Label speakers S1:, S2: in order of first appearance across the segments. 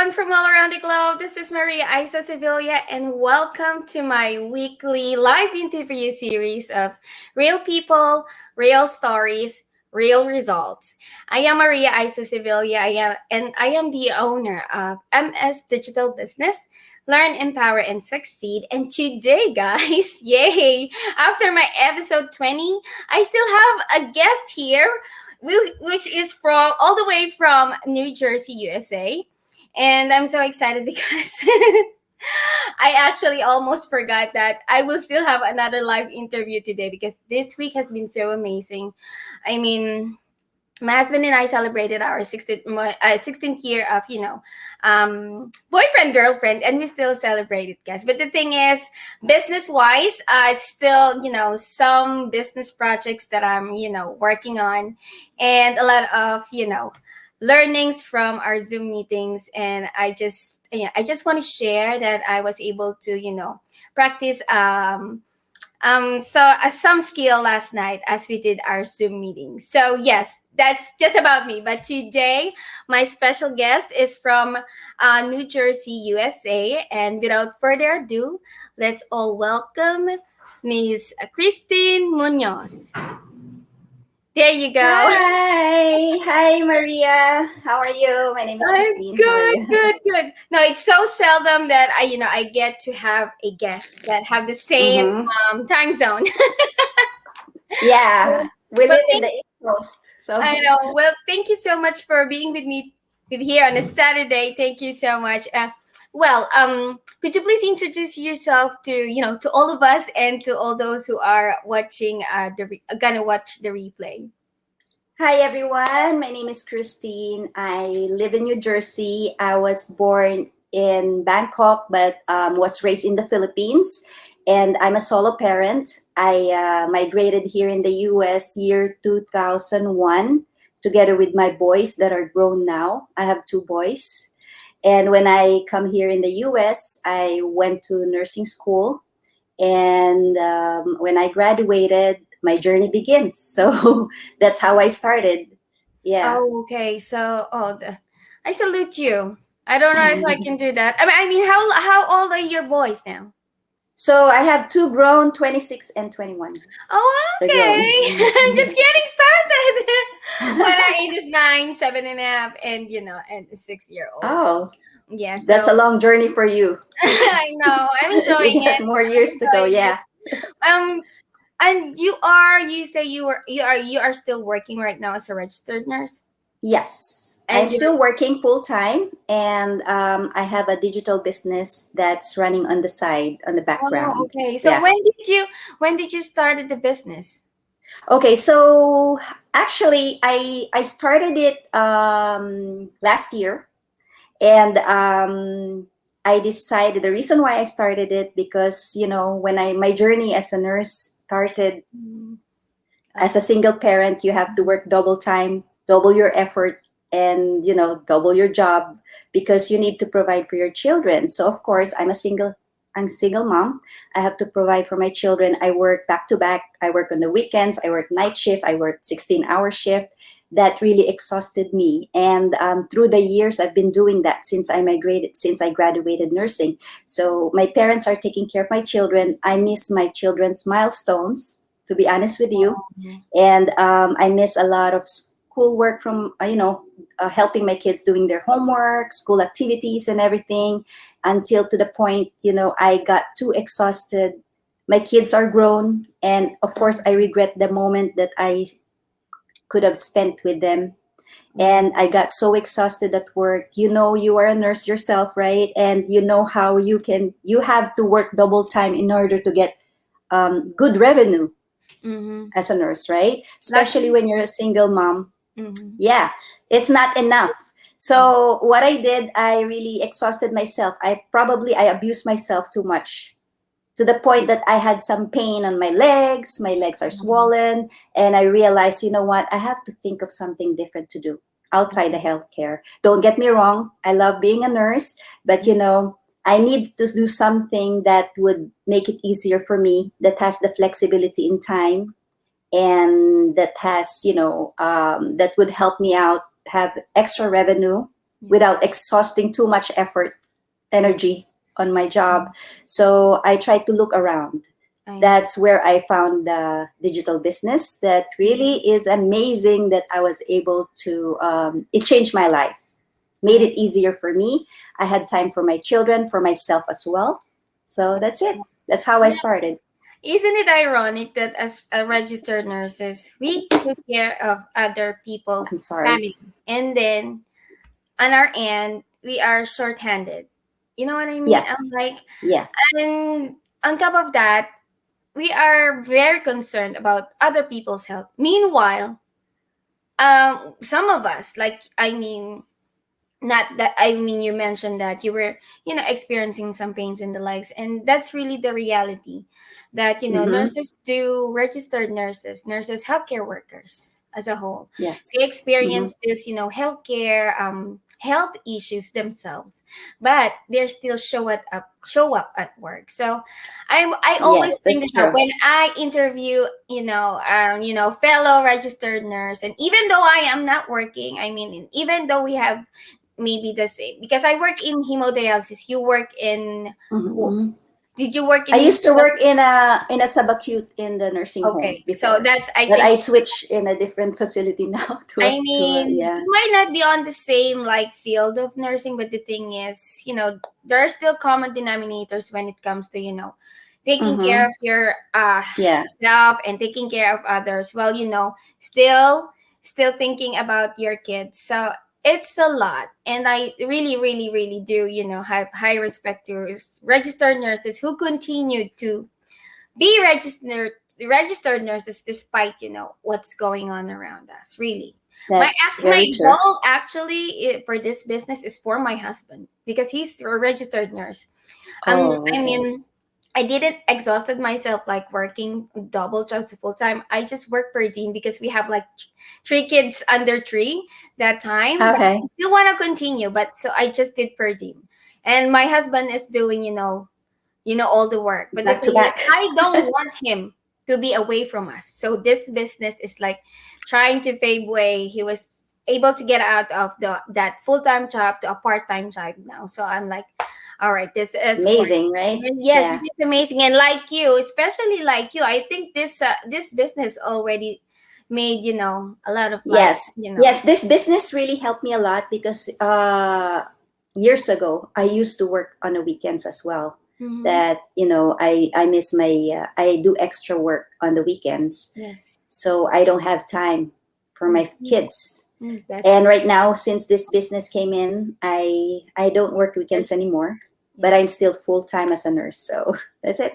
S1: everyone from all around the globe. This is Maria Isa Sevilla, and welcome to my weekly live interview series of Real People, Real Stories, Real Results. I am Maria Isa Sevilla, and I am the owner of MS Digital Business. Learn, empower, and succeed. And today, guys, yay! After my episode 20, I still have a guest here which is from all the way from New Jersey, USA. And I'm so excited because I actually almost forgot that I will still have another live interview today because this week has been so amazing. I mean, my husband and I celebrated our 16th year of, boyfriend, girlfriend, and we still celebrate it, guys. But the thing is, business wise, it's still, some business projects that I'm, working on, and a lot of, learnings from our Zoom meetings. And I just want to share that I was able to, practice some skill last night as we did our Zoom meeting. So yes, that's just about me. But today, my special guest is from New Jersey, USA. And without further ado, let's all welcome Miss Christine Munoz. There you go.
S2: Hi, Maria. How are you? My name is
S1: I'm
S2: Christine. How are
S1: good,
S2: you?
S1: good, good. No, it's so seldom that I get to have a guest that have the same
S2: Mm-hmm.
S1: time zone.
S2: Yeah, we
S1: Well,
S2: live in the East Coast,
S1: I
S2: so
S1: know. Well, thank you so much for being with me with here on a Saturday. Thank you so much. Could you please introduce yourself to to all of us and to all those who are watching gonna watch the replay?
S2: hi everyone. My name is Christine. I live in New Jersey. I was born in Bangkok, but was raised in the Philippines, and I'm a solo parent. I migrated here in the U.S. year 2001, together with my boys that are grown now. I have two boys. And when I come here in the US, I went to nursing school. And when I graduated, my journey begins. So that's how I started. Yeah.
S1: Oh, okay. So, I salute you. I don't know if I can do that. I mean, how old are your boys now?
S2: So I have two grown, 26 and 21.
S1: Oh,
S2: They're
S1: okay.
S2: grown.
S1: I'm just getting started. Well, our age is 9, 7.5, and a 6 year old.
S2: Oh,
S1: Yeah,
S2: that's
S1: so
S2: a long journey for you.
S1: I know I'm enjoying
S2: We got
S1: it.
S2: more
S1: I'm
S2: years to go.
S1: enjoying it.
S2: Yeah.
S1: Um, and you say you are still working right now as a registered nurse,
S2: Yes, I'm
S1: and you
S2: still working full time, and I have a digital business that's running on the side, on the
S1: oh,
S2: background.
S1: okay. So
S2: Yeah.
S1: when did you started the business?
S2: Okay, so actually, I started it last year, and I decided the reason why I started it because when I my journey as a nurse started
S1: Mm,
S2: as a
S1: okay.
S2: single parent, you have to work double time, double your effort, and double your job because you need to provide for your children. So of course, I'm a single mom. I have to provide for my children. I work back to back. I work on the weekends. I work night shift. I work 16-hour shift. That really exhausted me. And through the years, I've been doing that since I graduated nursing. So my parents are taking care of my children. I miss my children's milestones, to be honest with you,
S1: Mhm.
S2: and I miss a lot of school work from helping my kids doing their homework, school activities, and everything. Until to the point, I got too exhausted. My kids are grown, and of course, I regret the moment that I could have spent with them.
S1: Mhm.
S2: And I got so exhausted at work. You are a nurse yourself, right? And you know how you have to work double time in order to get good revenue
S1: Mhm.
S2: as a nurse, right? Especially
S1: Luckily.
S2: when you're a single mom.
S1: Mhm.
S2: Yeah, it's not enough. So what I did, I really exhausted myself. I abused myself too much to the point that I had some pain on my legs. My legs are
S1: Mhm.
S2: swollen, and I realized, you know what? I have to think of something different to do outside the healthcare. Don't get me wrong. I love being a nurse, but I need to do something that would make it easier for me, that has the flexibility in time, and that has that would help me out have extra revenue
S1: Yes.
S2: without exhausting too much effort, energy on my job. So I tried to look around.
S1: I
S2: That's where I found the digital business that really is amazing, that I was able to, it changed my life, made
S1: I
S2: it easier for me. I had time for my children, for myself as well. So that's it. That's how I started.
S1: Isn't it ironic that as registered nurses, we took care of other
S2: I'm
S1: people's
S2: sorry.
S1: family, and then on our end, we are short-handed. You know what I mean? I'm
S2: Yes.
S1: like,
S2: Yeah.
S1: and on top of that, we are very concerned about other people's health. Meanwhile, some of us, like, I mean, not that I mean, you mentioned that you were, experiencing some pains in the legs, and that's really the reality, that
S2: Mm-hmm.
S1: nurses, do registered nurses, healthcare workers as a whole, they
S2: Yes. Mm-hmm.
S1: experience this, healthcare health issues themselves, but they're still show up at work. So I always
S2: Yes,
S1: think
S2: that's
S1: that
S2: true.
S1: when I interview, fellow registered nurse, and even though I am not working, I mean, even though we have maybe the same, because I work in hemodialysis. You work in,
S2: Mm-hmm.
S1: did you work
S2: I
S1: in
S2: used to work in a subacute in the nursing home
S1: okay, so
S2: before,
S1: that's, I
S2: but
S1: think,
S2: I switched in a different facility now
S1: I
S2: to a
S1: mean,
S2: yeah.
S1: it might not be on the same like field of nursing, but the thing is, there are still common denominators when it comes to, taking care
S2: Mm-hmm.
S1: of your
S2: Yeah,
S1: self and taking care of others, well, still thinking about your kids. So it's a lot, and I really, really, really do, have high respect to registered nurses who continue to be registered nurses despite, what's going on around us. Really,
S2: that's
S1: my
S2: very true.
S1: goal actually, for this business is for my husband, because he's a registered nurse.
S2: Oh,
S1: I
S2: okay.
S1: mean, I didn't exhausted myself like working double jobs full time. I just work per diem because we have like three kids under three that time. But
S2: Okay,
S1: I still want to continue. But so I just did per diem, and my husband is doing, all the work. But the
S2: back to
S1: thing is,
S2: back.
S1: I don't want him to be away from us. So this business is like trying to fade away. He was able to get out of that full time job to a part time job now. So I'm like, all right, this is for me.
S2: Amazing, right?
S1: And yes, it
S2: Yeah.
S1: is amazing. And like you, especially like you, I think this business already made, a lot of like,
S2: Yes. Yes, this business really helped me a lot because years ago I used to work on the weekends as well.
S1: Mhm.
S2: That I miss my I do extra work on the weekends,
S1: Yes.
S2: so I don't have time for my
S1: Mhm.
S2: kids.
S1: That's
S2: And right now, since this business came in, I don't work weekends anymore, but
S1: yeah.
S2: I'm still full time as a nurse. So that's it.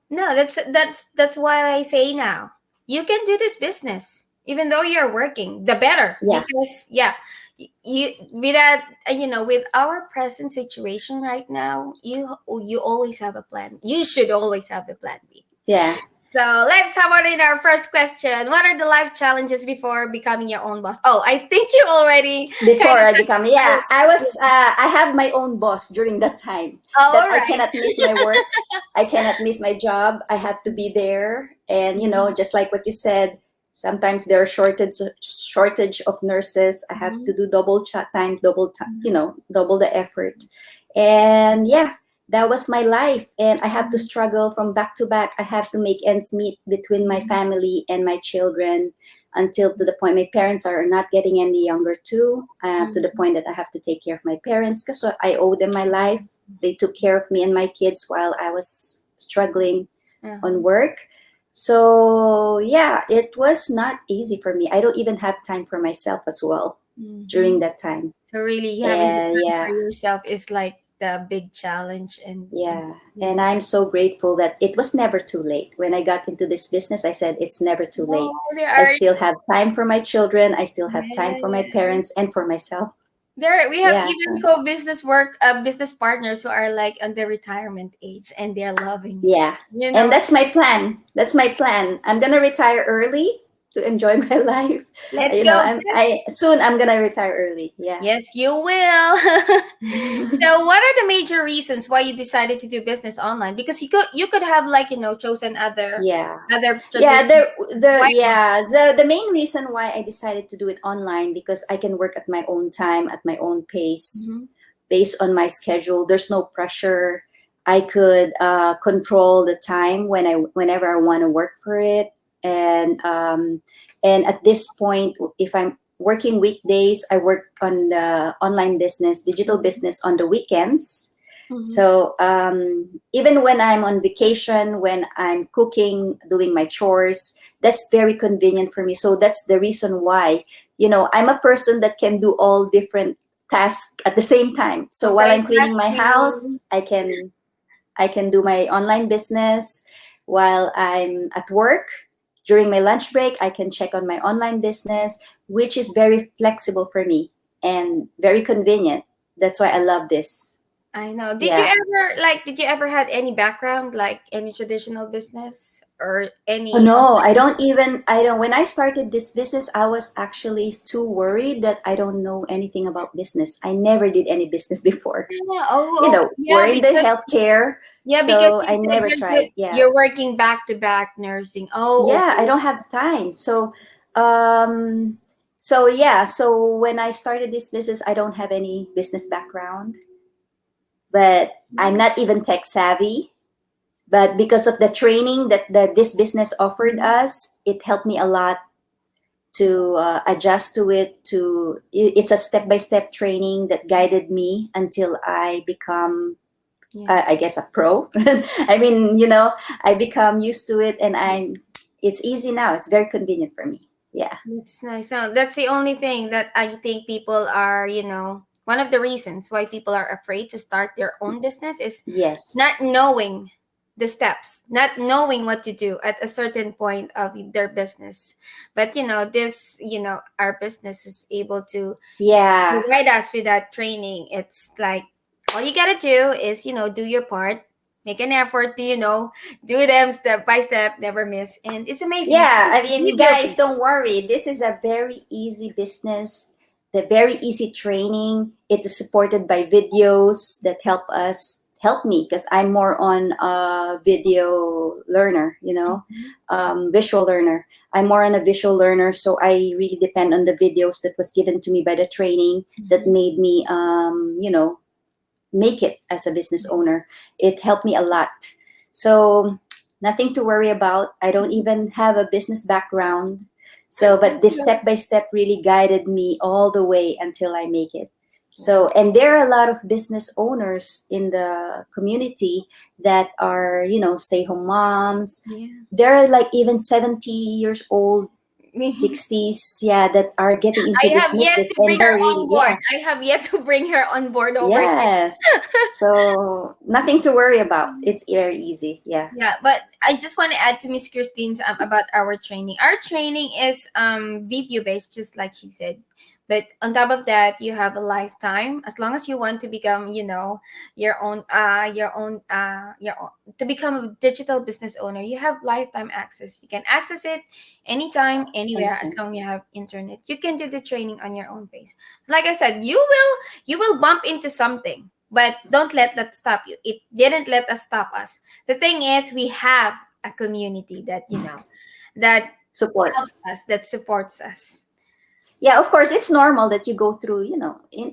S1: No, that's what I say now. You can do this business even though you're working. The better,
S2: Yeah.
S1: because yeah, you with that, with our present situation right now, you always have a plan. You should always have a plan B.
S2: Yeah.
S1: So let's have on in our first question. What are the life challenges before becoming your own boss? Oh, I think you already kind
S2: Before
S1: of
S2: I become, yeah,
S1: yeah.
S2: I have my own boss during that time, that
S1: All
S2: I
S1: right.
S2: cannot miss my work. I cannot miss my job. I have to be there. And,
S1: Mhm.
S2: just like what you said, sometimes there are shortage of nurses. I have to
S1: Mhm.
S2: do double chat time, double time, double the effort. And yeah, that was my life. And I have to
S1: Mhm.
S2: struggle from back to back. I have to make ends meet between my
S1: Mhm.
S2: family and my children, until to the point my parents are not getting any younger too, to the
S1: Mhm.
S2: point that I have to take care of my parents because I owe them my life. They took care of me and my kids while I was struggling on
S1: Uh-huh.
S2: work. So yeah, it was not easy for me. I don't even have time for myself as well during
S1: Mhm.
S2: that time.
S1: So really, having the
S2: And
S1: time for
S2: yeah,
S1: yourself is like the big challenge, and
S2: yeah.
S1: yes.
S2: And I'm so grateful that it was never too late. When I got into this business, I said it's never too
S1: No,
S2: late.
S1: there
S2: I
S1: are
S2: still have time for my children. I still have time for my
S1: yes.
S2: parents and for myself.
S1: There we have
S2: Yeah.
S1: even
S2: So,
S1: co-business business partners who are like on the retirement age, and they're loving it.
S2: yeah.
S1: You
S2: And
S1: know,
S2: that's my plan. That's my plan. I'm going to retire early. to enjoy my life.
S1: Let's
S2: You know,
S1: go.
S2: I'm gonna retire early. Yeah.
S1: Yes, you will. So, what are the major reasons why you decided to do business online? Because you could have, like, chosen
S2: Yeah.
S1: other
S2: Yeah,
S1: traditional. Why
S2: the main reason why I decided to do it online, because I can work at my own time, at my own pace,
S1: not?
S2: based on my schedule. There's no pressure. I could control the time whenever I want to work for it, and at this point, if I'm working weekdays, I work on the online business, digital business on the weekends.
S1: Mm-hmm.
S2: So even when I'm on vacation, when I'm cooking, doing my chores, that's very convenient for me. So that's the reason why, I'm a person that can do all different tasks at the same time. So while I'm cleaning my
S1: Multitasking.
S2: house, I can do my online business. While I'm at work, during my lunch break, I can check on my online business, which is very flexible for me and very convenient. That's why I love this.
S1: I know.
S2: Yeah.
S1: Did you ever had any background, like any traditional business or
S2: Oh
S1: any
S2: no, I
S1: online?
S2: don't even, I don't, when I started this business, I was actually too worried that I don't know anything about business. I never did any business before.
S1: Yeah. Oh,
S2: We're
S1: yeah,
S2: in the
S1: because
S2: healthcare,
S1: because
S2: so
S1: you
S2: I
S1: said
S2: never tried. Yeah.
S1: you're working back to back nursing. Oh,
S2: Yeah, I
S1: okay.
S2: don't have time. Um, so when I started this business, I don't have any business background, but I'm
S1: Yeah.
S2: not even tech savvy. But because of the training that this business offered
S1: Mhm.
S2: us, it helped me a lot to adjust to it. It's a step by step training that guided me until I become,
S1: Yeah.
S2: I guess, a pro. I mean, I become used to it, and it's easy now. It's very convenient for me. Yeah.
S1: That's nice. No, that's the only thing that I think people are, one of the reasons why people are afraid to start their own business is
S2: Yes.
S1: not knowing the steps, not knowing what to do at a certain point of their business. But our business is able to
S2: Yeah.
S1: provide us with that training. It's like all you gotta do is, do your part, make an effort to, do them step by step, never miss. And it's amazing.
S2: Yeah, I
S1: You
S2: mean,
S1: do your
S2: guys,
S1: best.
S2: don't worry. This is a very easy business, the very easy training. It is supported by videos that help me, because I'm more on a video learner, visual learner. I'm more on a visual learner, so I really depend on the videos that was given to me by the training that
S1: Mhm.
S2: made me, make it as a business owner. It helped me a lot. So nothing to worry about. I don't even have a business background. So, but this step by step really guided me all the way until I make it. So,
S1: Wow.
S2: and there are a lot of business owners in the community that are, stay home moms.
S1: Yeah.
S2: There are like even 70 years old, 60s, yeah, that are getting
S1: I
S2: into this
S1: have yet
S2: business,
S1: to
S2: and
S1: bring her
S2: they're really,
S1: on board.
S2: yeah.
S1: I have yet to bring her on board over
S2: Yes. So nothing to worry about.
S1: here.
S2: It's very easy. Yeah.
S1: Yeah, but I just want to add to Miss Christine's about our training. Our training is video based, just like she said. But on top of that, you have a lifetime. As long as you want to become, your own, to become a digital business owner, you have lifetime access. You can access it anytime, anywhere, as
S2: Okay.
S1: long you have internet. You can do the training on your own pace. Like I said, you will bump into something, but don't let that stop you. It didn't let us stop us. The thing is, we have a community that that
S2: Support.
S1: helps us, that supports us.
S2: Yeah, of course, it's normal that you go through, in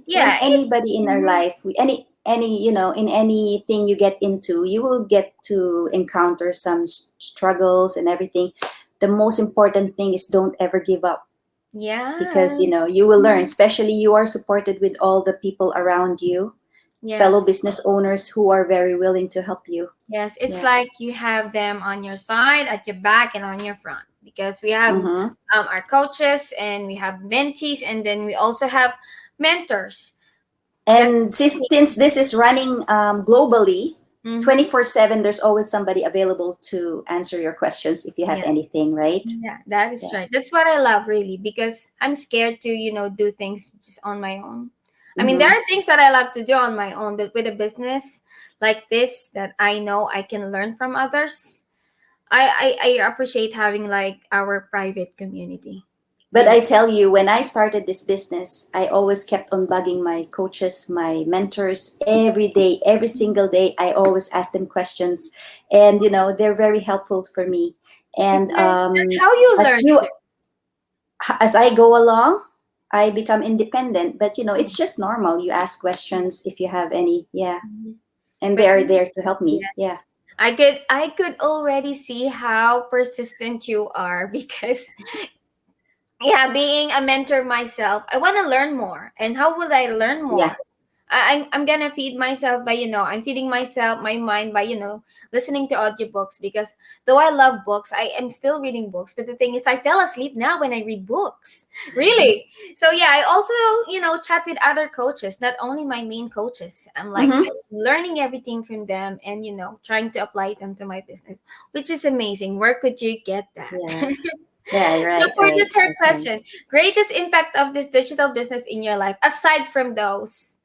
S1: Yeah,
S2: anybody in our
S1: mhm.
S2: life, in anything you get into, you will get to encounter some struggles and everything. The most important thing is don't ever give up, because,
S1: Yeah,
S2: you will learn,
S1: mhm.
S2: especially you are supported with all the people around you, fellow
S1: Yes,
S2: business owners who are very willing to help you.
S1: yes. It's
S2: Yeah.
S1: like you have them on your side, at your back, and on your front, because we have
S2: Mm-hmm.
S1: our coaches and we have mentees, and then we also have mentors. That's
S2: And since this is running globally,
S1: mm-hmm.
S2: 24/7, there's always somebody available to answer your questions if you have
S1: Yeah.
S2: anything, right?
S1: Yeah, that is
S2: Yeah.
S1: right. That's what I love, really, because I'm scared to, do things just on my own. I mean, there
S2: Mm-hmm.
S1: are things that I love to do on my own, but with a business like this that I know I can learn from others, I appreciate having like our private community.
S2: But
S1: Really.
S2: I tell you, when I started this business, I always kept on bugging my coaches, my mentors every day, every single day. I always ask them questions, and they're very helpful for me. And
S1: Because that's how you
S2: as
S1: learn
S2: you
S1: it.
S2: as I go along, I become independent. But
S1: Mhm.
S2: it's just normal. You ask questions if you have any, yeah,
S1: Mhm.
S2: and they
S1: But
S2: are there to help me. Yeah,
S1: yes, I could already see how persistent you are because yeah, being a mentor myself, I want to learn more. And how will I learn more?
S2: yeah,
S1: I'm gonna feed myself by I'm feeding myself my mind by listening to audiobooks because though I love books, I am still reading books. But the thing is, I fell asleep now when I read books. Really. So yeah, I also chat with other coaches, not only my main coaches. I'm
S2: mm-hmm.
S1: learning everything from them and trying to apply them to my business, which is amazing. Where could you get that?
S2: Yeah, yeah,
S1: So
S2: right,
S1: for
S2: right.
S1: the third
S2: Okay.
S1: question, greatest impact of this digital business in your life, aside from those,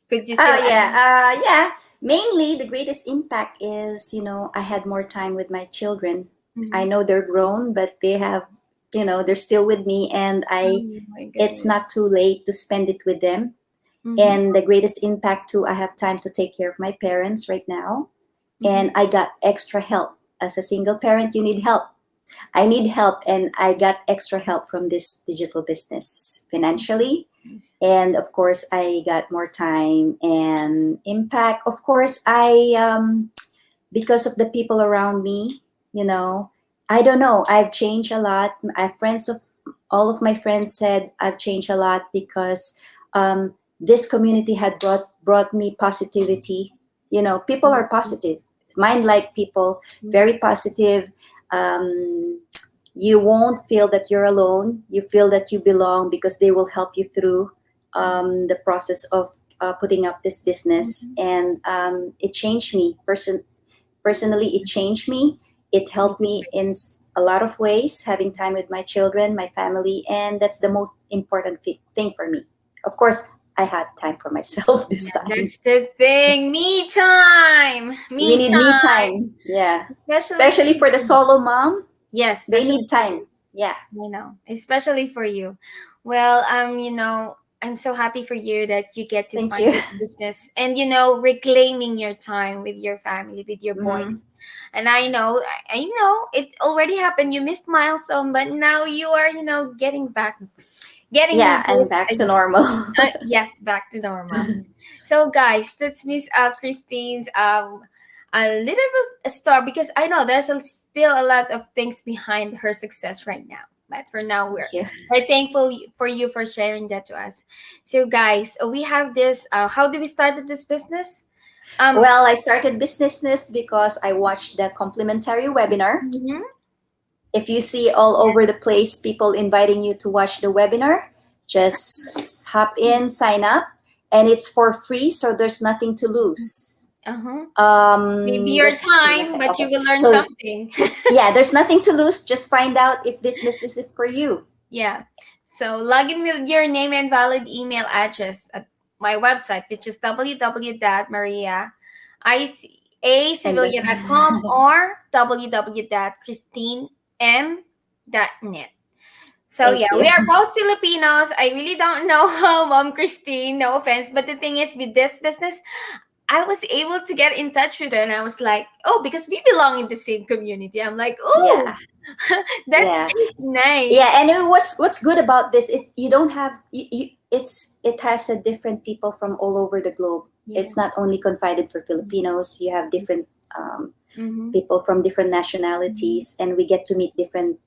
S1: could you
S2: Oh
S1: still add?
S2: yeah, yeah. Mainly, the greatest impact is I had more time with my children. I
S1: Mhm.
S2: know they're grown, but they have they're still with me, and
S1: Oh
S2: I
S1: my
S2: it's
S1: goodness.
S2: not too late to spend it with them.
S1: Mm-hmm.
S2: And the greatest impact too, I have time to take care of my parents right now,
S1: Mm-hmm.
S2: and I got extra help. As a single parent, you need help. I need help, and I got extra help from this digital business financially.
S1: Yes.
S2: And of course, I got more time and impact. Of course, I because of the people around me, you know, I don't know. I've changed a lot. I friends of all of my friends said I've changed a lot because this community had brought me positivity. People are positive. Mind like people, very positive. Um, you won't feel that you're alone. You feel that you belong because they will help you through the process of putting up this business.
S1: Mm-hmm.
S2: And it changed me. Personally, it changed me. It helped me in a lot of ways, having time with my children, my family, and that's the most important thing for me. Of course, I had time for myself this
S1: Yeah,
S2: time.
S1: that's the thing. Me time.
S2: We
S1: Me
S2: need me
S1: time.
S2: time. Yeah.
S1: Especially
S2: Especially for the
S1: for
S2: solo mom,
S1: yes,
S2: they
S1: especially
S2: need time. Yeah.
S1: especially for you. Well, I'm so happy for you that you get to
S2: Thank
S1: find
S2: you.
S1: this business and reclaiming your time with your family, with your boys.
S2: Hmm.
S1: And I know it already happened. You missed milestone, but now you are, getting your
S2: Yeah, I'm
S1: boost
S2: back to
S1: again.
S2: normal.
S1: Yes, back to normal. So, guys, that's Miss Christine's a little story because I know there's still a lot of things behind her success right now. But for now,
S2: Thank you.
S1: we're thankful for you for sharing that to us. So, guys, we have this. How do we started this business? Um.
S2: Well, I started business because I watched the complimentary webinar.
S1: Mhm.
S2: If you see all
S1: Yes.
S2: over the place people inviting you to watch the webinar, just hop in, sign up, and it's for free, so there's nothing to lose.
S1: Uh huh. Maybe your
S2: There's what can I
S1: time,
S2: say?
S1: but you
S2: Okay,
S1: will learn
S2: so
S1: something.
S2: yeah, there's nothing to lose. Just find out if this business is for you.
S1: Yeah. So log in with your name and valid email address at my website, which is
S2: And
S1: www.mariaacevilla.com or www.christinem.net. So yeah,
S2: thank you.
S1: we are both Filipinos. I really don't know how Mom Christine, no offense, but the thing is with this business, I was able to get in touch with her and I was like, oh, because we belong in the same community. I'm like, oh,
S2: Yeah,
S1: that
S2: yeah.
S1: is nice.
S2: Yeah, and what's good about this, you don't have it has a different people from all over the globe.
S1: Yeah.
S2: It's not only confided for Filipinos. You have different
S1: Mm-hmm.
S2: people from different nationalities, and we get to meet different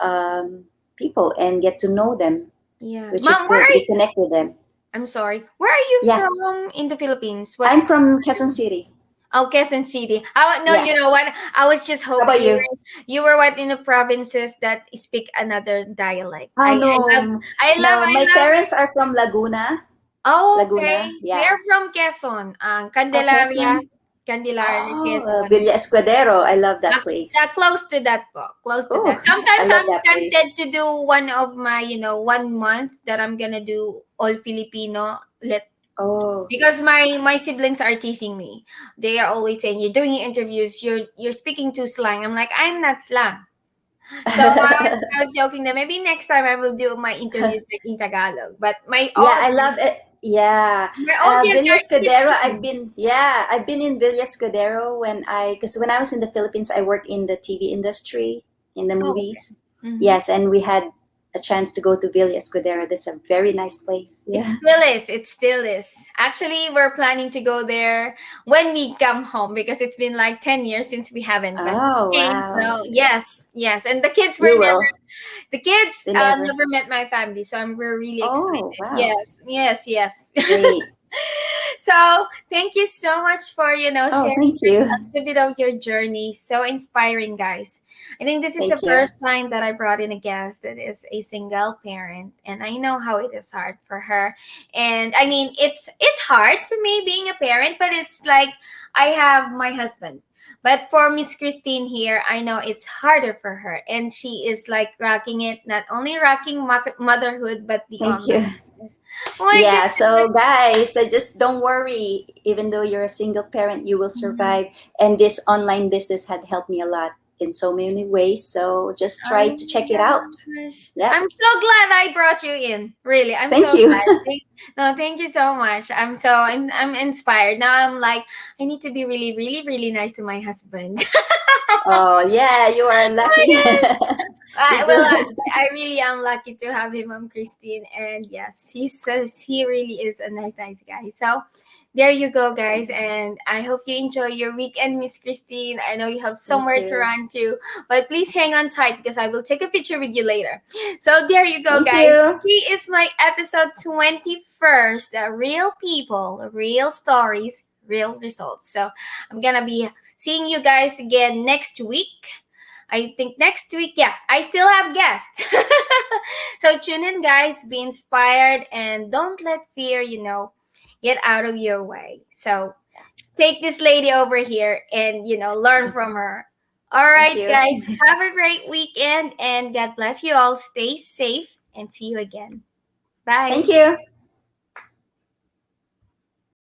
S2: um, people and get to know them,
S1: Yeah.
S2: which is
S1: Mom,
S2: good. We connect with them.
S1: I'm sorry. Where are you
S2: Yeah,
S1: from in the Philippines? What?
S2: I'm from Quezon City.
S1: Oh, Quezon City. I no,
S2: Yeah.
S1: you know what? I was just
S2: How
S1: hoping
S2: about you?
S1: you were what in the provinces that speak another dialect.
S2: Oh
S1: I
S2: no,
S1: love I love
S2: no.
S1: I
S2: My
S1: love.
S2: parents are from Laguna.
S1: Oh,
S2: Laguna.
S1: okay. We
S2: Yeah.
S1: are from Quezon.
S2: Oh,
S1: Candelaria,
S2: Quezon.
S1: Candelaria,
S2: Oh,
S1: Quezon.
S2: Villa Escudero. I love that place.
S1: Close to that po. Close to
S2: Oh,
S1: that.
S2: I
S1: Sometimes
S2: love
S1: I'm
S2: that place.
S1: tempted to do one of my, 1 month that I'm gonna do all Filipino. Let
S2: Oh.
S1: because my siblings are teasing me. They are always saying, "You're doing your interviews. You're speaking too slang." I'm like, "I'm not slang." So I was joking that maybe next time I will do my interviews like in Tagalog. But
S2: Yeah, I love it. Yeah,
S1: my audience
S2: Villa
S1: are
S2: Escudero.
S1: Filipino.
S2: I've been in Villa Escudero because when I was in the Philippines, I worked in the TV industry, in the
S1: Oh, okay.
S2: movies.
S1: Mm-hmm.
S2: Yes, and we had a chance to go to Villa Escudero. That's a very nice place.
S1: It
S2: Yeah.
S1: still is. It still is. Actually, we're planning to go there when we come home because it's been like 10 years since we haven't been.
S2: Oh
S1: Okay,
S2: wow.
S1: so yes, yes. And the kids were
S2: You
S1: never,
S2: will.
S1: the kids
S2: They never.
S1: never met my family. So we're really
S2: Oh
S1: excited.
S2: wow.
S1: Yes, yes, yes.
S2: Great.
S1: So thank you so much for,
S2: Oh,
S1: sharing
S2: thank you.
S1: a little bit of your journey. So inspiring, guys. I think this is the
S2: Thank you.
S1: first time that I brought in a guest that is a single parent, and I know how it is hard for her. And I mean, it's hard for me being a parent, but it's like I have my husband. But for Miss Christine here, I know it's harder for her, and she is like rocking it, not only rocking motherhood, but the
S2: Thank
S1: online
S2: you.
S1: business. Oh my
S2: Yeah,
S1: goodness!
S2: so guys, just don't worry. Even though you're a single parent, you will survive. And this online business had helped me a lot in so many ways. So just try
S1: Oh
S2: to check it
S1: my
S2: out.
S1: gosh.
S2: Yep.
S1: I'm so glad I brought you in. Really, I'm so
S2: Thank you.
S1: glad. No, thank you so much. I'm inspired. Now I'm like, I need to be really, really, really nice to my husband.
S2: Oh, yeah, you are
S1: Oh my
S2: lucky.
S1: gosh.
S2: Be
S1: Well,
S2: good.
S1: I really am lucky to have him, Christine. And yes, he says he really is a nice, nice guy. So there you go, guys. And I hope you enjoy your weekend, Miss Christine. I know you have
S2: Thank
S1: somewhere to
S2: you.
S1: run to, but please hang on tight because I will take a picture with you later. So there you go,
S2: Thank
S1: guys.
S2: you.
S1: He is my episode 21st. Real people, real stories, real results. So I'm going to be seeing you guys again next week. I think next week, yeah, I still have guests. So tune in, guys. Be inspired and don't let fear, get out of your way. So take this lady over here and, learn from her. All
S2: Thank
S1: right,
S2: you.
S1: guys. Have a great weekend and God bless you all. Stay safe and see you again.
S2: Thank
S1: Bye.
S2: you.